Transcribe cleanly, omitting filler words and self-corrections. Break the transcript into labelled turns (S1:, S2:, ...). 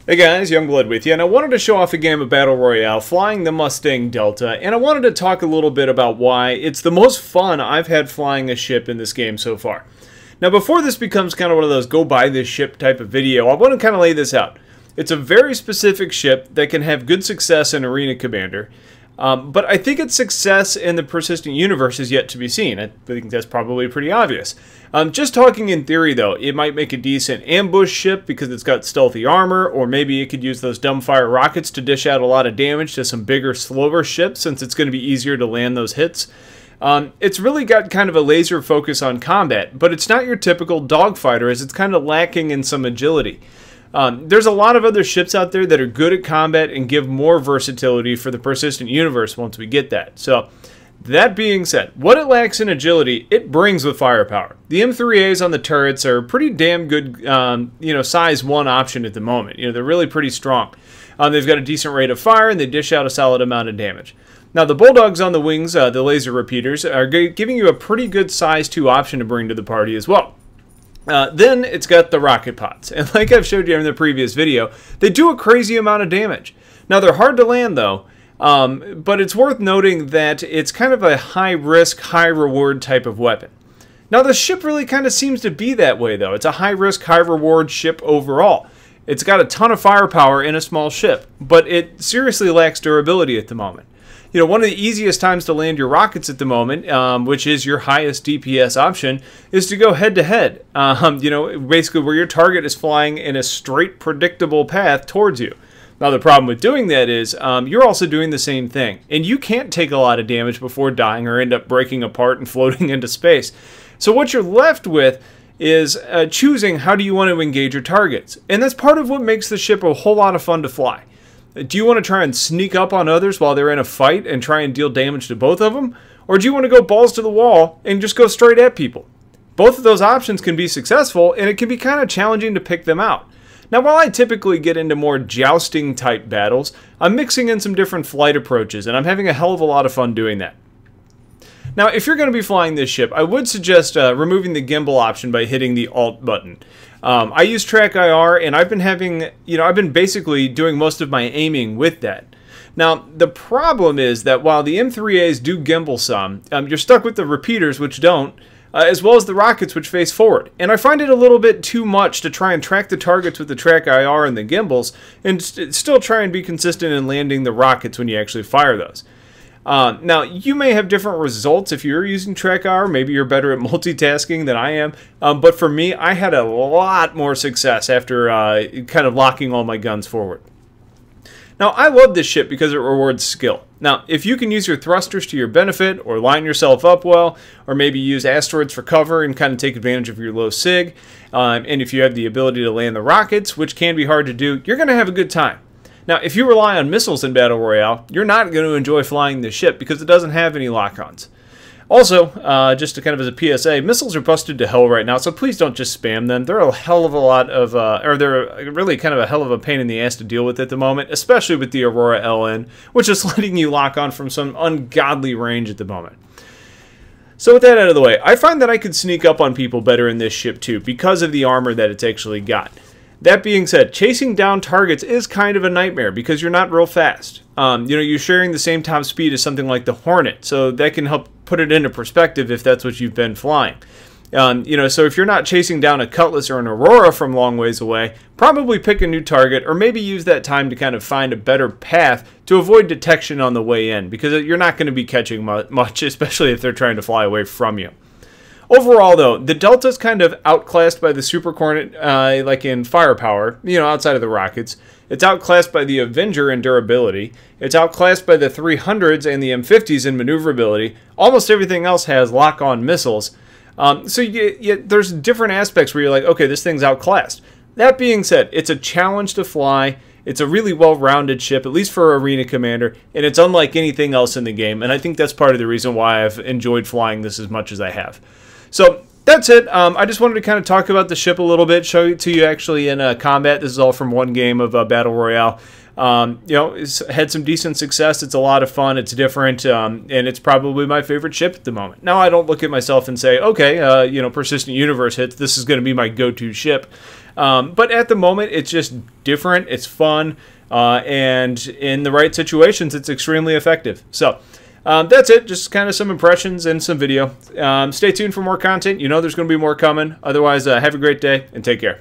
S1: Hey guys, Youngblood with you, and I wanted to show off a game of Battle Royale flying the Mustang Delta, and I wanted to talk a little bit about why it's the most fun I've had flying a ship in this game so far. Now before this becomes kind of one of those go buy this ship type of video, I want to kind of lay this out. It's a very specific ship that can have good success in Arena Commander, but I think its success in the persistent universe is yet to be seen. I think that's probably pretty obvious. Just talking in theory though, it might make a decent ambush ship because it's got stealthy armor, or maybe it could use those dumbfire rockets to dish out a lot of damage to some bigger, slower ships since it's going to be easier to land those hits. It's really got kind of a laser focus on combat, but it's not your typical dogfighter as it's kind of lacking in some agility. There's a lot of other ships out there that are good at combat and give more versatility for the persistent universe once we get that. So, that being said, what it lacks in agility, it brings with firepower. The M3As on the turrets are pretty damn good, size 1 option at the moment. They're really pretty strong. They've got a decent rate of fire and they dish out a solid amount of damage. Now the bulldogs on the wings, the laser repeaters, are giving you a pretty good size 2 option to bring to the party as well. Then it's got the rocket pods, and like I've showed you in the previous video, they do a crazy amount of damage. Now they're hard to land though, but it's worth noting that it's kind of a high risk, high reward type of weapon. Now the ship really kind of seems to be that way though. It's a high risk, high reward ship overall. It's got a ton of firepower in a small ship, but it seriously lacks durability at the moment. One of the easiest times to land your rockets at the moment, which is your highest DPS option, is to go head-to-head. Basically where your target is flying in a straight, predictable path towards you. Now the problem with doing that is you're also doing the same thing, and you can't take a lot of damage before dying or end up breaking apart and floating into space. So what you're left with is choosing how do you want to engage your targets, and that's part of what makes the ship a whole lot of fun to fly. Do you want to try and sneak up on others while they're in a fight and try and deal damage to both of them? Or do you want to go balls to the wall and just go straight at people? Both of those options can be successful, and it can be kind of challenging to pick them out. Now, while I typically get into more jousting type battles, I'm mixing in some different flight approaches, and I'm having a hell of a lot of fun doing that. Now, if you're going to be flying this ship, I would suggest removing the gimbal option by hitting the Alt button. I use TeknoAxe, and I've been basically doing most of my aiming with that. Now, the problem is that while the M3As do gimbal some, you're stuck with the repeaters, which don't, as well as the rockets, which face forward. And I find it a little bit too much to try and track the targets with the TeknoAxe and the gimbals, and still try and be consistent in landing the rockets when you actually fire those. Now, you may have different results if you're using TeknoAxe. Maybe you're better at multitasking than I am. But for me, I had a lot more success after kind of locking all my guns forward. Now, I love this ship because it rewards skill. Now, if you can use your thrusters to your benefit, or line yourself up well, or maybe use asteroids for cover and kind of take advantage of your low sig, and if you have the ability to land the rockets, which can be hard to do, you're going to have a good time. Now, if you rely on missiles in Battle Royale, you're not going to enjoy flying this ship because it doesn't have any lock-ons. Also, just to kind of as a PSA, missiles are busted to hell right now, so please don't just spam them. They're a hell of a lot of, or they're really kind of a hell of a pain in the ass to deal with at the moment, especially with the Aurora LN, which is letting you lock on from some ungodly range at the moment. So with that out of the way, I find that I could sneak up on people better in this ship too, because of the armor that it's actually got. That being said, chasing down targets is kind of a nightmare because you're not real fast. You're sharing the same top speed as something like the Hornet, so that can help put it into perspective if that's what you've been flying. So if you're not chasing down a Cutlass or an Aurora from long ways away, probably pick a new target, or maybe use that time to kind of find a better path to avoid detection on the way in, because you're not going to be catching much, especially if they're trying to fly away from you. Overall, though, the Delta's kind of outclassed by the Super Hornet, like in firepower, outside of the rockets. It's outclassed by the Avenger in durability. It's outclassed by the 300s and the M50s in maneuverability. Almost everything else has lock-on missiles. So there's different aspects where you're like, okay, this thing's outclassed. That being said, it's a challenge to fly. It's a really well-rounded ship, at least for Arena Commander, and it's unlike anything else in the game, and I think that's part of the reason why I've enjoyed flying this as much as I have. So that's it. I just wanted to kind of talk about the ship a little bit, show it to you actually in combat. This is all from one game of Battle Royale. It's had some decent success. It's a lot of fun. It's different, and it's probably my favorite ship at the moment. Now, I don't look at myself and say, okay, Persistent Universe hits, this is going to be my go-to ship. But at the moment, it's just different, it's fun, and in the right situations, it's extremely effective. So that's it, just kind of some impressions and some video. Stay tuned for more content. You know there's going to be more coming. Otherwise, have a great day and take care.